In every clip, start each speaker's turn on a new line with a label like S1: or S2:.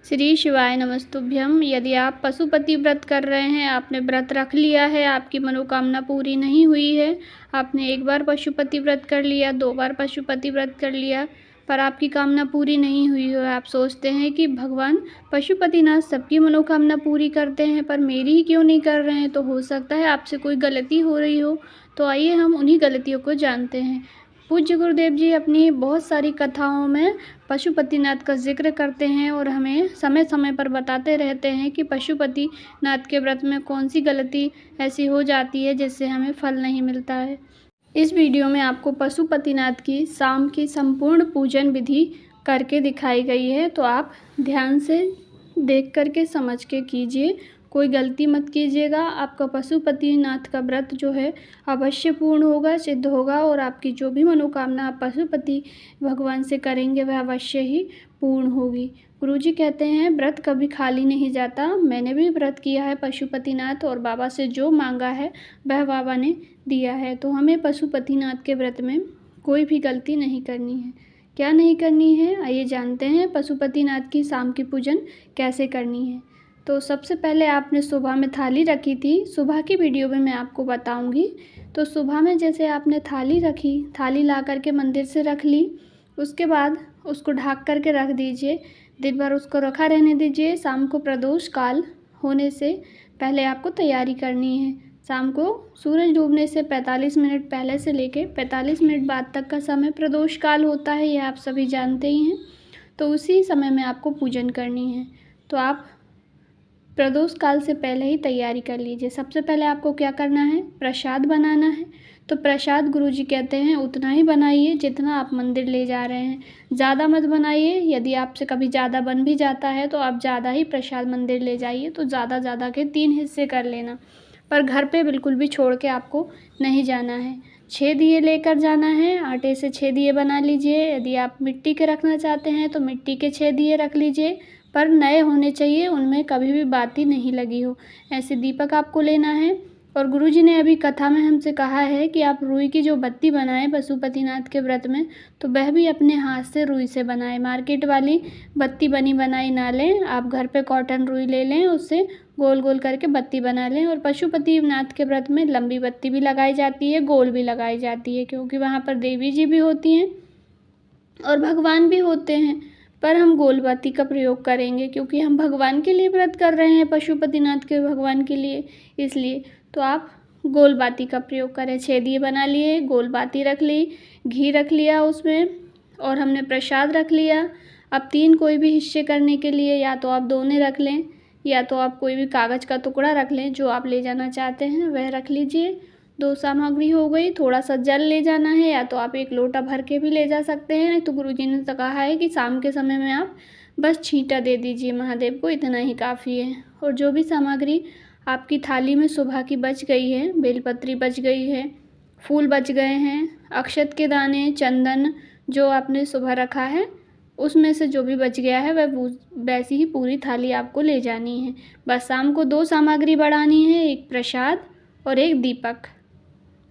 S1: श्री शिवाय नमस्तुभ्यम। यदि आप पशुपति व्रत कर रहे हैं, आपने व्रत रख लिया है, आपकी मनोकामना पूरी नहीं हुई है, आपने एक बार पशुपति व्रत कर लिया, 2 बार पशुपति व्रत कर लिया, पर आपकी कामना पूरी नहीं हुई हो, आप सोचते हैं कि भगवान पशुपतिनाथ सबकी मनोकामना पूरी करते हैं पर मेरी ही क्यों नहीं कर रहे हैं, तो हो सकता है आपसे कोई गलती हो रही हो। तो आइए हम उन्हीं गलतियों को जानते हैं। पूज्य गुरुदेव जी अपनी बहुत सारी कथाओं में पशुपतिनाथ का जिक्र करते हैं और हमें समय समय पर बताते रहते हैं कि पशुपतिनाथ के व्रत में कौन सी गलती ऐसी हो जाती है जिससे हमें फल नहीं मिलता है। इस वीडियो में आपको पशुपतिनाथ की शाम की संपूर्ण पूजन विधि करके दिखाई गई है, तो आप ध्यान से देख करके समझ के कीजिए, कोई गलती मत कीजिएगा। आपका पशुपतिनाथ का व्रत जो है अवश्य पूर्ण होगा, सिद्ध होगा और आपकी जो भी मनोकामना आप पशुपति भगवान से करेंगे वह अवश्य ही पूर्ण होगी। गुरुजी कहते हैं व्रत कभी खाली नहीं जाता। मैंने भी व्रत किया है पशुपतिनाथ और बाबा से जो मांगा है वह बाबा ने दिया है। तो हमें पशुपतिनाथ के व्रत में कोई भी गलती नहीं करनी है। क्या नहीं करनी है, आइए जानते हैं पशुपतिनाथ की शाम की पूजन कैसे करनी है। तो सबसे पहले आपने सुबह में थाली रखी थी, सुबह की वीडियो में मैं आपको बताऊंगी। तो सुबह में जैसे आपने थाली रखी, थाली ला करके मंदिर से रख ली, उसके बाद उसको ढक करके रख दीजिए, दिन भर उसको रखा रहने दीजिए। शाम को प्रदोष काल होने से पहले आपको तैयारी करनी है। शाम को सूरज डूबने से 45 मिनट पहले से लेके 45 मिनट बाद तक का समय प्रदोष काल होता है, यह आप सभी जानते ही हैं। तो उसी समय में आपको पूजन करनी है। तो आप प्रदोष काल से पहले ही तैयारी कर लीजिए। सबसे पहले आपको क्या करना है, प्रसाद बनाना है। तो प्रसाद गुरुजी कहते हैं उतना ही बनाइए जितना आप मंदिर ले जा रहे हैं, ज़्यादा मत बनाइए। यदि आपसे कभी ज़्यादा बन भी जाता है तो आप ज़्यादा ही प्रसाद मंदिर ले जाइए, तो ज़्यादा के 3 हिस्से कर लेना, पर घर पे बिल्कुल भी छोड़ के आपको नहीं जाना है। 6 दिए लेकर जाना है, आटे से 6 दिए बना लीजिए। यदि आप मिट्टी के रखना चाहते हैं तो मिट्टी के 6 दिए रख लीजिए, पर नए होने चाहिए, उनमें कभी भी बाती नहीं लगी हो, ऐसे दीपक आपको लेना है। और गुरुजी ने अभी कथा में हमसे कहा है कि आप रुई की जो बत्ती बनाएं पशुपतिनाथ के व्रत में, तो वह भी अपने हाथ से रुई से बनाएं। मार्केट वाली बत्ती बनी बनाई ना लें, आप घर पे कॉटन रुई ले लें, उससे गोल गोल करके बत्ती बना लें। और पशुपतिनाथ के व्रत में लंबी बत्ती भी लगाई जाती है, गोल भी लगाई जाती है, क्योंकि वहाँ पर देवी जी भी होती हैं और भगवान भी होते हैं। पर हम गोल बाती का प्रयोग करेंगे क्योंकि हम भगवान के लिए व्रत कर रहे हैं, पशुपतिनाथ के भगवान के लिए, इसलिए। तो आप गोल बाती का प्रयोग करें। 6 दिए बना लिए, गोल बाती रख ली, घी रख लिया उसमें, और हमने प्रसाद रख लिया। अब 3 कोई भी हिस्से करने के लिए या तो आप दोने रख लें या तो आप कोई भी कागज़ का टुकड़ा रख लें, जो आप ले जाना चाहते हैं वह रख लीजिए। 2 सामग्री हो गई। थोड़ा सा जल ले जाना है, या तो आप 1 लोटा भर के भी ले जा सकते हैं, नहीं तो गुरुजी ने तो कहा है कि शाम के समय में आप बस छींटा दे दीजिए महादेव को, इतना ही काफ़ी है। और जो भी सामग्री आपकी थाली में सुबह की बच गई है, बेलपत्री बच गई है, फूल बच गए हैं, अक्षत के दाने, चंदन जो आपने सुबह रखा है, उसमें से जो भी बच गया है वह वैसी ही पूरी थाली आपको ले जानी है। बस शाम को 2 सामग्री बढ़ानी है, एक प्रसाद और एक दीपक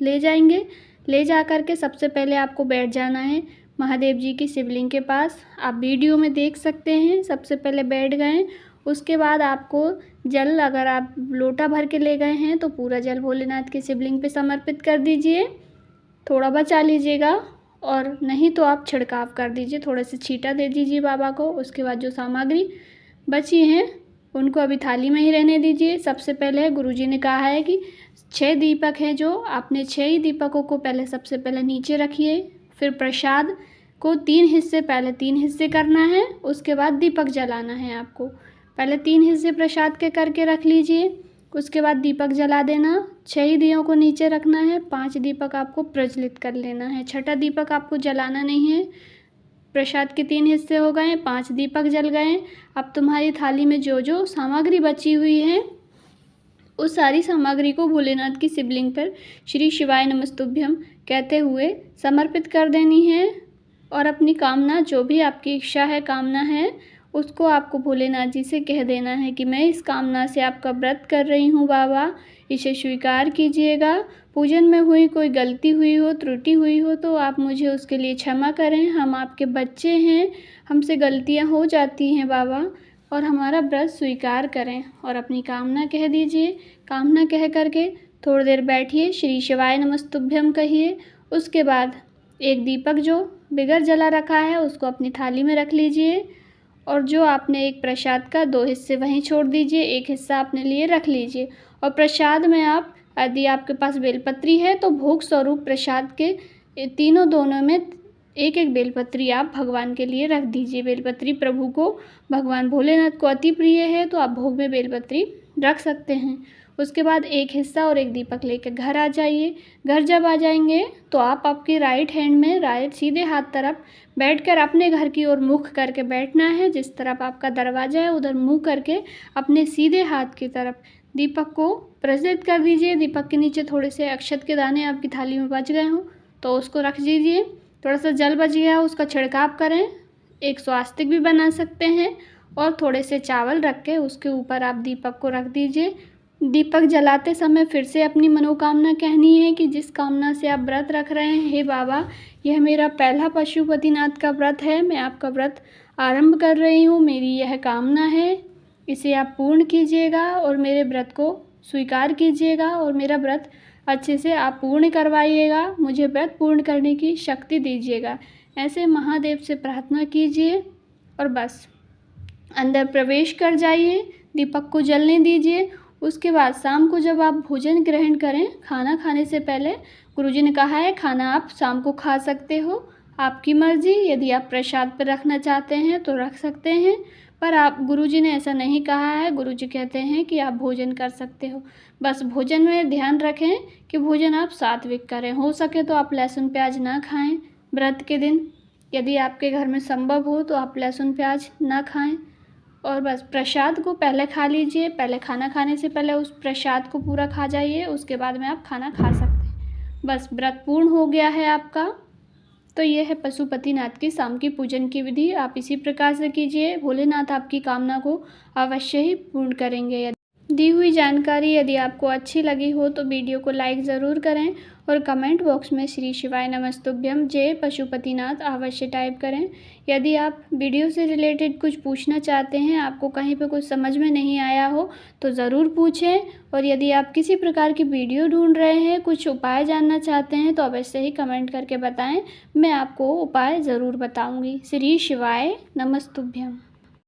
S1: ले जाएंगे। ले जा कर के सबसे पहले आपको बैठ जाना है महादेव जी की शिवलिंग के पास। आप वीडियो में देख सकते हैं, सबसे पहले बैठ गए, उसके बाद आपको जल, अगर आप लोटा भर के ले गए हैं तो पूरा जल भोलेनाथ की शिवलिंग पे समर्पित कर दीजिए, थोड़ा बचा लीजिएगा, और नहीं तो आप छिड़काव कर दीजिए, थोड़े से छींटा दे दीजिए बाबा को। उसके बाद जो सामग्री बची हैं उनको अभी थाली में ही रहने दीजिए। सबसे पहले गुरुजी ने कहा है कि 6 दीपक हैं, जो आपने 6 ही दीपकों को पहले सबसे पहले नीचे रखिए, फिर प्रसाद को 3 हिस्से, पहले 3 हिस्से करना है, उसके बाद दीपक जलाना है आपको। पहले 3 हिस्से प्रसाद के करके रख लीजिए, उसके बाद दीपक जला देना। 6 ही दियों को नीचे रखना है, 5 दीपक आपको प्रज्वलित कर लेना है, 6ठा दीपक आपको जलाना नहीं है। प्रसाद के 3 हिस्से हो गए, 5 दीपक जल गए। अब तुम्हारी थाली में जो जो सामग्री बची हुई है उस सारी सामग्री को भोलेनाथ की शिवलिंग पर श्री शिवाय नमस्तुभ्यम कहते हुए समर्पित कर देनी है। और अपनी कामना, जो भी आपकी इच्छा है, कामना है, उसको आपको भोलेनाथ जी से कह देना है कि मैं इस कामना से आपका व्रत कर रही हूँ बाबा, इसे स्वीकार कीजिएगा। पूजन में हुई कोई गलती हुई हो, त्रुटि हुई हो तो आप मुझे उसके लिए क्षमा करें। हम आपके बच्चे हैं, हमसे गलतियाँ हो जाती हैं बाबा, और हमारा व्रत स्वीकार करें और अपनी कामना कह दीजिए। कामना कह करके थोड़ी देर बैठिए, श्री शिवाय नमस्तुभ्यम कहिए। उसके बाद एक दीपक जो बिगर जला रखा है उसको अपनी थाली में रख लीजिए और जो आपने एक प्रसाद का 2 हिस्से वहीं छोड़ दीजिए, एक हिस्सा अपने लिए रख लीजिए। और प्रसाद में आप, यदि आपके पास बेलपत्री है तो भोग स्वरूप प्रसाद के दोनों में एक एक बेलपत्री आप भगवान के लिए रख दीजिए। बेलपत्री प्रभु को, भगवान भोलेनाथ को अति प्रिय है, तो आप भोग में बेलपत्री रख सकते हैं। उसके बाद एक हिस्सा और एक दीपक लेकर घर आ जाइए। घर जब आ जाएंगे तो आप आपके राइट हैंड में सीधे हाथ तरफ बैठकर अपने घर की ओर मुख करके बैठना है। जिस तरफ आपका दरवाज़ा है उधर मुँह करके अपने सीधे हाथ की तरफ दीपक को प्रज्वलित कर दीजिए। दीपक के नीचे थोड़े से अक्षत के दाने आपकी थाली में बच गए हों तो उसको रख दीजिए। थोड़ा सा जल बच गया उसका छिड़काव करें। एक स्वास्तिक भी बना सकते हैं और थोड़े से चावल रख के उसके ऊपर आप दीपक को रख दीजिए। दीपक जलाते समय फिर से अपनी मनोकामना कहनी है कि जिस कामना से आप व्रत रख रहे हैं, हे बाबा, यह मेरा पहला पशुपतिनाथ का व्रत है, मैं आपका व्रत आरंभ कर रही हूँ, मेरी यह कामना है, इसे आप पूर्ण कीजिएगा और मेरे व्रत को स्वीकार कीजिएगा और मेरा व्रत अच्छे से आप पूर्ण करवाइएगा, मुझे व्रत पूर्ण करने की शक्ति दीजिएगा। ऐसे महादेव से प्रार्थना कीजिए और बस अंदर प्रवेश कर जाइए, दीपक को जलने दीजिए। उसके बाद शाम को जब आप भोजन ग्रहण करें, खाना खाने से पहले गुरुजी ने कहा है खाना आप शाम को खा सकते हो, आपकी मर्ज़ी। यदि आप प्रसाद पर रखना चाहते हैं तो रख सकते हैं, पर आप, गुरुजी ने ऐसा नहीं कहा है। गुरुजी कहते हैं कि आप भोजन कर सकते हो। बस भोजन में ध्यान रखें कि भोजन आप सात्विक करें। हो सके तो आप लहसुन प्याज ना खाएं व्रत के दिन। यदि आपके घर में संभव हो तो आप लहसुन प्याज ना खाएं और बस प्रसाद को पहले खा लीजिए। पहले खाना खाने से पहले उस प्रसाद को पूरा खा जाइए, उसके बाद में आप खाना खा सकते हैं। बस व्रत पूर्ण हो गया है आपका। तो ये है पशुपतिनाथ की शाम की पूजन की विधि। आप इसी प्रकार से कीजिए, भोलेनाथ आपकी कामना को अवश्य ही पूर्ण करेंगे। दी हुई जानकारी यदि आपको अच्छी लगी हो तो वीडियो को लाइक ज़रूर करें और कमेंट बॉक्स में श्री शिवाय नमस्तुभ्यम जय पशुपतिनाथ अवश्य टाइप करें। यदि आप वीडियो से रिलेटेड कुछ पूछना चाहते हैं, आपको कहीं पे कुछ समझ में नहीं आया हो तो ज़रूर पूछें। और यदि आप किसी प्रकार की वीडियो ढूंढ रहे हैं, कुछ उपाय जानना चाहते हैं तो अवश्य ही कमेंट करके बताएँ, मैं आपको उपाय ज़रूर बताऊँगी। श्री शिवाय नमस्तुभ्यम।